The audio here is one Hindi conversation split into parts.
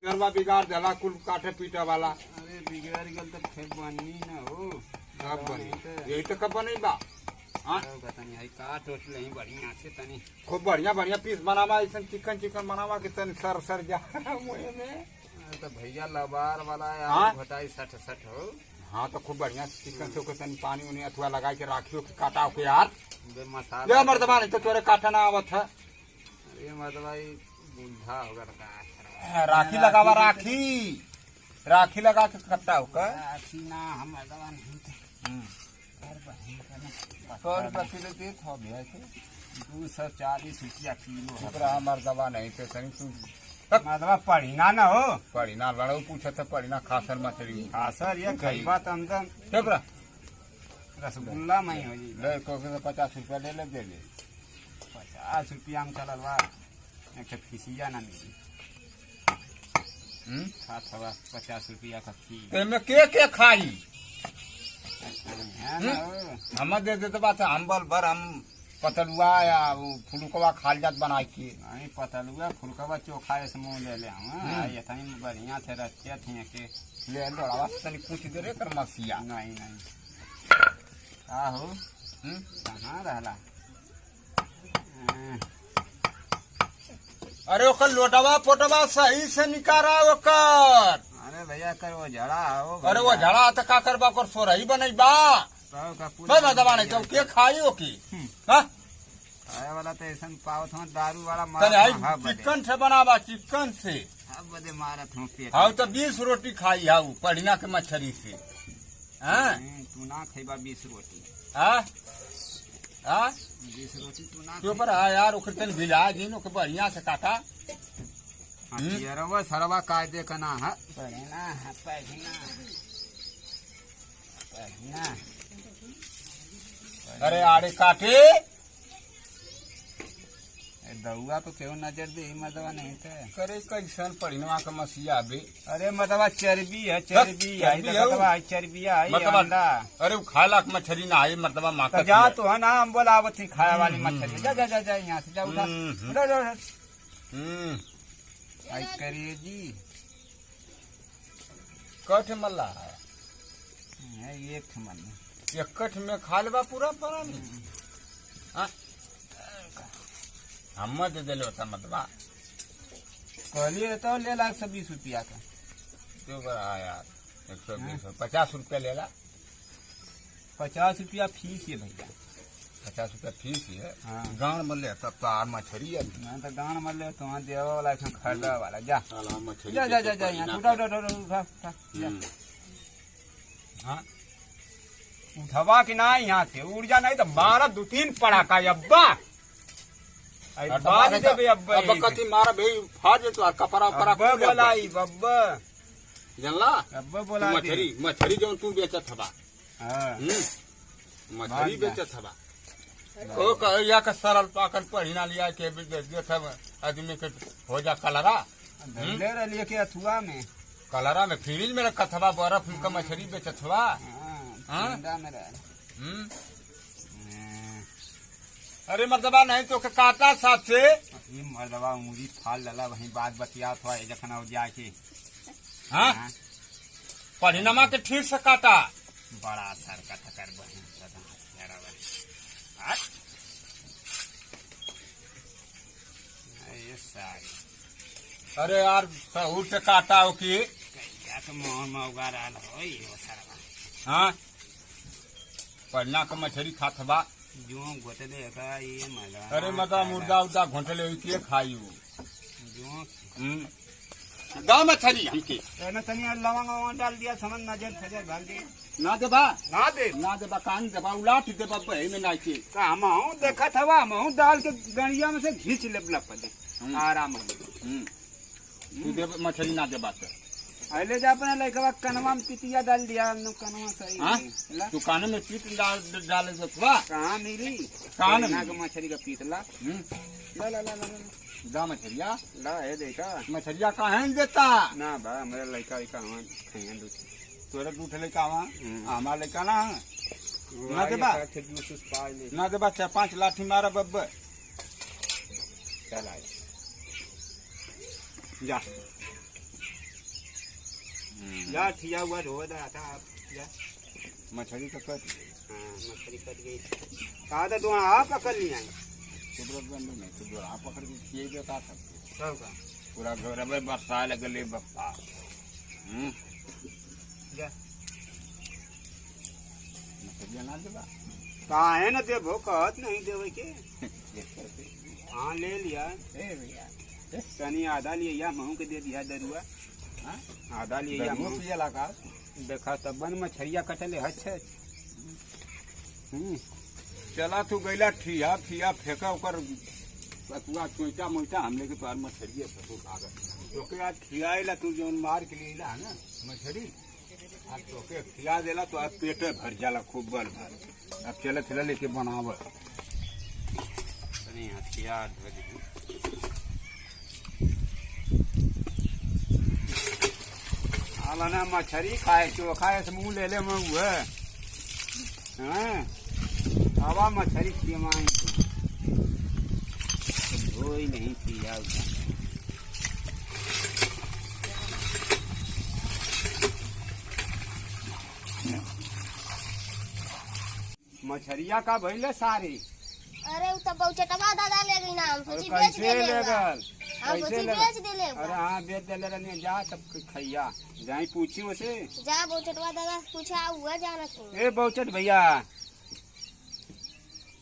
गरबा बिगाड़ देला कुल काटे पीटे वाला। अरे बिगड़ गल तो फिर बनी ना हो। सब बनी यही तो कब बनी बा। हाँ बतानी काट उठ ले बढ़िया से तनी खूब बढ़िया बढ़िया पीस बनावा ऐसा चिकन चिकन बनावा कि तन सर सर जा मुँह में। तो भैया लबार वाला हाँ? घटाई 60-60 हो। हाँ तो खूब बढ़िया चिकन से तन पानी उन्हें अथवा लगा के राखियो के काटाओ के यार। मसाला मर्दबा नहीं तो तोरे काटा ना आवत है। अरे मर्दबा बूढ़ा होगा राखी लगावा राखी राखी लगा के कट्टा होकर राखी ना हम मर्दबा नहीं थे। 100 रुपया किलो दे था भैया के 240 रुपया किलो शुक्र मर्दबा नहीं थे सही तू मर्दबा पड़ी ना ना हो। पड़ी ना लड़ो पूछे थे पड़ी ना खासर मछली खासर ये कई बात अंदर शुक्र रसगुल्ला में हो जी ले तो 50 रुपया ले ले दे ले 50 रुपया में चलल बा एक खिसिया ना मिली। खात हवा 50 रुपया का खीर में के खाई है ना हो। हम दे देते बात अम्बल भर हम पतलुआ या फुलुकवा खाल जात बना के नहीं पतलुआ फुलकवा चोखा से मुँह ले ले ये तनी बढ़िया से रखे थे के ले लोड़ावा तनी पूछ दे रे कर मसिया नहीं नहीं का हो कहाँ रहला अरे ओकर लोटवा पोटवा सही से निकारा ओकर। अरे भैया कर वो झड़ा हो। अरे वो झड़ा तो का करबा कर सोरही बनई बा मैं दबा नहीं तो के खाई हो की हां खाए वाला तो ऐसा पावत हो दारू वाला चिकन से बनावा चिकन से अब बदे मारत हूं पेट हाउ तो 20 रोटी खाई हाउ पढ़ना के मछली से हां तू ना खइबा 20 रोटी हां हां 20 रोटी तू ना तो पर आ यार ओकर तन भिला जिनो के बढ़िया से काटा हथियारवा सरवा कायदे का ना है पढ़ना है पढ़ना अरे आड़े काटे दउआ तो क्यों नजर दे मदवा नहीं थे करे कैसन पढ़नवा का मसिया बे। अरे मदवा चर्बी है चर्बी है अंडा। अरे वो खाला मछली ना है मर्दबा माका जा तो है ना हम बोलावत थी खाए वाली मछली जा जा जा जा यहाँ से जा उठा आई करिए जी कठ मल्ला है एक मन एकठ में खा लेबा पूरा पानी हम दे दिले होता मतबा कहलिए तो ले ला 120 रुपया का क्यों करा यार 120 50 रुपया ले ला 50 रुपया फीस है भैया 50 रुपया फीस है। हाँ गाँव में ले तब तो आर मछली है मैं तो गाँव में ले तो देवा वाला खरीदा वाला जा मछली जा जा जा जा यहाँ उठा हाँ उठवा कि ना यहाँ से उड़ जा नहीं तो 12-2-3 पड़ाका अब्बा अब कति मारा भाई फाज तो कपड़ा उपरा बोलाई बब्बा जानला अब्बा बोला मछली जो तू बेचत हबा मछली बात बेचत हबा ओ कहिया का सरल पाकन पढ़िना लिया के देत आदमी के हो जा कलरा ले रही के अथुआ में कलरा में फ्रिज में रखत हबा बर्फ का मछली बेचत हबा अरे मर्दबा नहीं तो काटा साथ से मर्दबा उंगली फाल लला वही बात बतिया था जखन जाके हाँ पढ़िनमा के ठीक से काटा बड़ा सर का थकर बहन अरे यार सहूर से काटा हो की मोहन में उगा रहा हो हाँ पढ़ना का मछली खात बा जो घोटले का ये मजा अरे मता मुर्दा उर्दा घोटले के खाई जो गाँव मछली हमके तनिया लवंग डाल दिया समझ नजर फजर डाल दिया ना देबा ना देबा कान देबा उलाट देबा बहे में नाचे हम देखा था हम डाल के गड़िया में से घींच ले पड़े आराम तू दे मछली ना देबा तो अले जा अपने लड़का कनवा में पितिया डाल दिया कनवा सही तू कान में पीत डाले सकवा कहाँ मिली कान में मछली का पीतला ला ला ला ला दा मछलिया ला है देखा मछलिया कहाँ देता ना बा मेरा लड़का कहाँ तोरा दूठ लेके आवा हमारा लेका ना ना देबा ना देबा 4-5 लाठी मारा बब्बे चल आए जा जा ठिया हुआ धो रहा था आप जा। मछली तो कट गई। हाँ मछली कट गई। कहा था तू आप पकड़ लिया नहीं तो आप पकड़ के किए बता सकते सब का पूरा घर में बरसा लगले बप्पा। जा मछलियाँ ना देगा कहा है ना देवो कहत नहीं देवे के। हाँ ले लिया भैया तनी आधा लिया महू के दे दिया दरुआ। हाँ आधा लिया महू पिया लगा देखा तब बन मछरिया कटले हछ। चला तू गैला ठिया ठिया फेंका ओकर बतुआ चोइटा मोइटा हमले के तोर मछरिए फसो कागज तोके आज खियाएला तू जौन मार के लेला ना मछरी आज तोके खिया देला तो आज पेटे भर जाला खूब बल भर। अब चले थेला लेके बनाव तनी हथियार धो दी। आला ना मछरी खाए चोखा से मुंह ले ले मैं हुए हैं हवा मछरी खियमाई धोई नहीं पिया मछरिया का भइले सारी। अरे उ तब बहुचटवा दादा ले गई ना हम सोची बेच कैसे दे ले गल हम सोची बेच दे ले। अरे हाँ बेच देले रहने जा तब खैया जाई पूछी उसे जा बहुचटवा दादा पूछा हुआ जाना तू। ए बहुचट भैया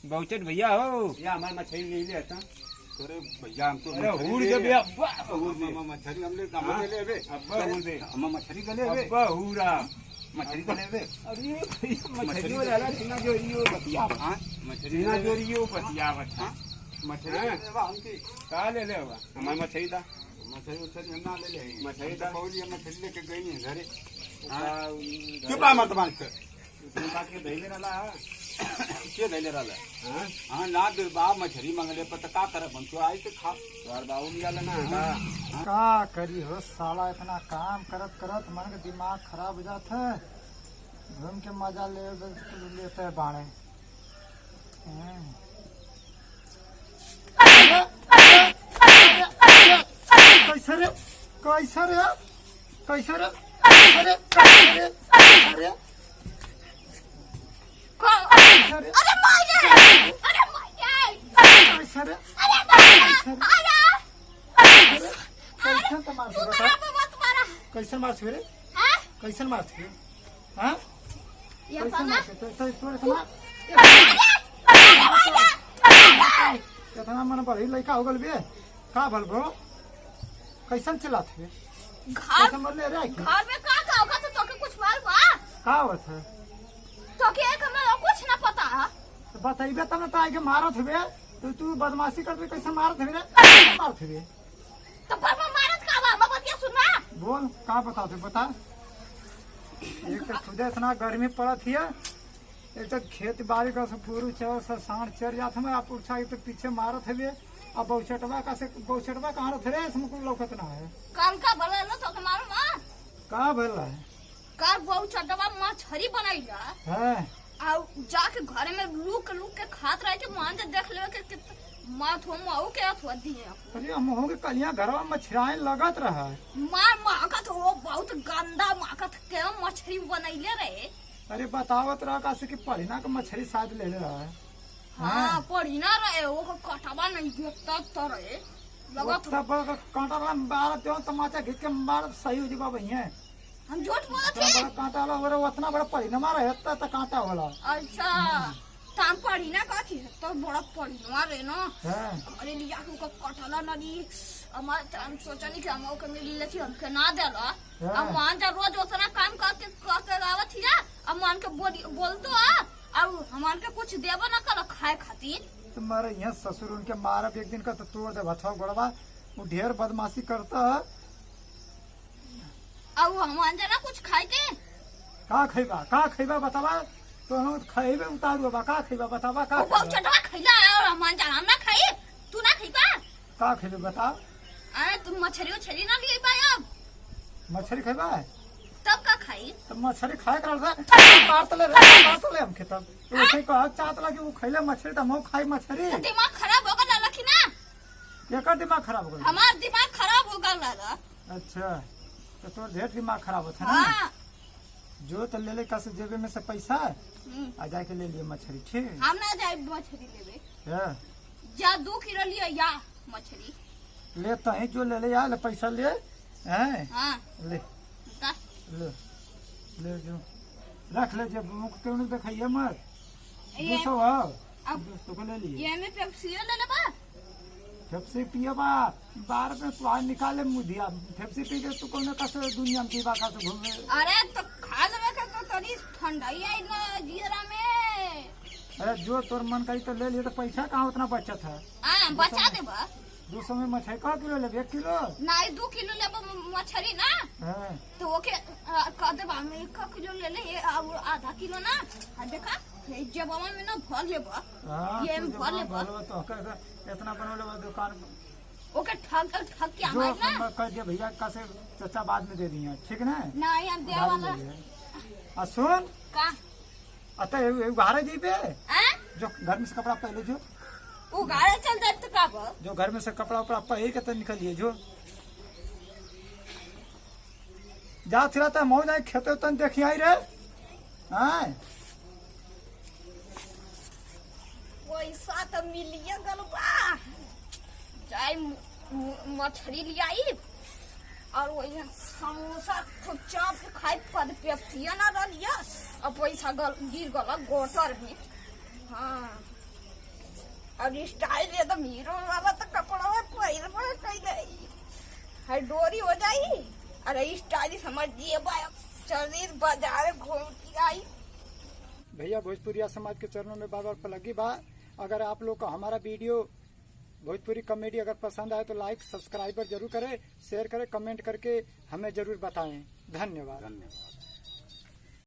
बहुचट भैया हो या हमारे मछली नहीं लेता। अरे भैया हम तो अरे हुड़ दे बे अब्बा हुड़ दे मछली हमले काम ले लेबे अब्बा हुड़ दे हम मछली के लेबे अब्बा हुड़ा मछली के लेबे। अरे मछली वाला सीना जोरियो बतिया हां मछली सीना जोरियो बतिया बता मछली लेबा हमके का ले ले बा हमार मछली दा मछली उछली हम ना ले ले मछली दा पौली मछली लेके गई है घरे चुप चुप आ मत बात कर तुम का के धैले रहला के धैले रहला। हां हाँ ना दे बा मछली मंगले पर तो का करे हम तो आई तो खा तोर बाऊ निकल ना का करी हो साला इतना काम करत करत मन के दिमाग खराब हो जात है। घूम के मजा लेते है बाणे। कैसे रे कैसे रे कैसे रे कैसे रे कैसे रे कैसे रे अरे मार दे अरे मार दे कैसे रे अरे कैसे तो मार तू बता मारा मत मारा कैसे मार रे हां कैसे मार हाँ ये कैसे पाना मार तो इतना इतना मन बड़ी लड़का हो गल बे का भल भो कैसन चलात है घर कैसे मर ले रे घर में का होगा तो तोके कुछ माल बा का होत है तोके एक हमरा कुछ ना पता है। तो बताइबे तब ना ताई के मारत हबे तो तू बदमाशी करबे कैसे मारत हबे रे मारत हबे तो पर में मारत का बा मैं बतिया सुनना बोल का बता दे बता। एक तो खुद इतना गर्मी पड़त हिय एक तो खेती बाड़ी का से पूरू चौर से सांड चर जात हमें आप उठा तो पीछे मारत हबे अब बहुचटवा का से बहुचटवा कहाँ रथ रे इसमें कोई लौकत ना है काम का बला लो तो मारो मां का भल है कार बहु चटवा मछरी बनाईला हैं आ जाके घरे में लुक के खात रहे के मान जे देख ले के माथ हो माऊ के अथवा दिए अरे हम हो के कलिया घरवा में मछराए लगत रहा मार माकत हो बहुत गंदा माकत के मछली बनैले रहे। अरे बतावत रहा का से कि पढ़ना का मछली शायद ले ले रहा है हां पड़ी ना रहे वो कटवा नहीं देखता तो रहे लगत तब कांटा वाला मार दो तमाचा घिस के मार सही हो जीवा भैया हम झूठ बोलत इतना है। बड़ा कांटा वाला हो रहा उतना बड़ा पड़ी न मारा है तो कांटा वाला अच्छा ताम पड़ी ना कथी तो बड़ा पड़ी ना रे ना हैं घरे लिया के को कटला नदी हमार हम सोचनी कि हम के मिली लेथी हमके ना देला अब मान जा रोज उतना काम करके आवत हिया अब मान के बोलतो अब हमान के कुछ देबो ना कर खाए खातिर तुम्हारे यहाँ ससुर उनके मारा एक दिन का तो तोड़ दे भथवा गोड़वा वो ढेर बदमाशी करता है अब हमान जा ना कुछ खाए के का खैबा बतावा तो हम खैबे उतारू बा का खैबा बतावा का वो बहुत चटवा खइला और हमान जा हम ना खाई तू ना खइबा का खैबे बता अरे तुम मछली छली ना लिए बा अब मछली खैबा तब का खाई तो मछली खाए कर मार तो ले हम खेतब ऐसे कहा चाहत लगे वो खैले मछली तो हम खाई मछली तो दिमाग खराब हो गया लखी ना एकर दिमाग खराब हो गया हमार दिमाग खराब हो गया अच्छा तो तोर ढेर दिमाग खराब होता है ना। हाँ जो तो ले ले का से जेबे में से पैसा आ जाके ले लिए मछली, ठीक है? हम ना जाए मछली लेवे, है? जा 2 किलो लिया या मछली। लेता है जो ले ले यार, ले पैसा ले हैं, हाँ ले दस ले ले जो रख ले, जब मुख क्यों नहीं दिखाइए मत। ये 200 है, अब 200 को ले लिए। ये में पेप्सी ले लेबा। फेप्सी पिए बा, बाहर में तो निकाले मुधिया, फेप्सी पी के तू कौन का से दुनिया में पीवा का से घूमे। अरे तो खा लेवे के तो तनी ठंडाई आई ना जीरा में। अरे जो तोर मन करी तो ले लिए, तो पैसा कहाँ उतना बचत है। हाँ बचा देबा। 200 में मछली का किलो ले, 1 किलो नहीं 2 किलो लेबा मछली ना, है। तो ओके कह देबा में 1 किलो ले ले, ये आधा किलो ना। हाँ देखा जबावा में ना भर लेबा, हाँ, ये तू में जब भर लेबा। बोलबा तो कैसे इतना बनवले बा दुकान। ओके ठग के जो हमार ना। मैं कह दिया भैया का से चाचा बाद में दे दिए, ठीक ना? नहीं हम दे उधार वाला ले लिए। आ सुन, का अतः घर जीबे, हैं जो घर में से कपड़ा पहले जो उगाड़े चल जाए तो का बा? जो घर में से कपड़ा उपड़ा पहले के तो निकलिए जो जा थिरा था मौज आई खेते तन देखी आई रे। हाँ पैसा तो मिलिए गल बा, जाए मछली लियाई और वही समोसा चाप खाई पर पेप्सिया ना रलिया और पैसा गिर गल गोटर में। हाँ और स्टाइल ये तो हीरो वाला तो कपड़ा में पहिर में कैले है डोरी हो जाई। अरे स्टाइल समझ दिए बा, चलिए बाजार घूम के आई। भैया भोजपुरिया समाज के चरणों में बार बार पलगी बा। अगर आप लोग को हमारा वीडियो भोजपुरी कॉमेडी अगर पसंद आए तो लाइक सब्सक्राइबर जरूर करें, शेयर करें, कमेंट करके हमें जरूर बताएं। धन्यवाद। धन्यवाद।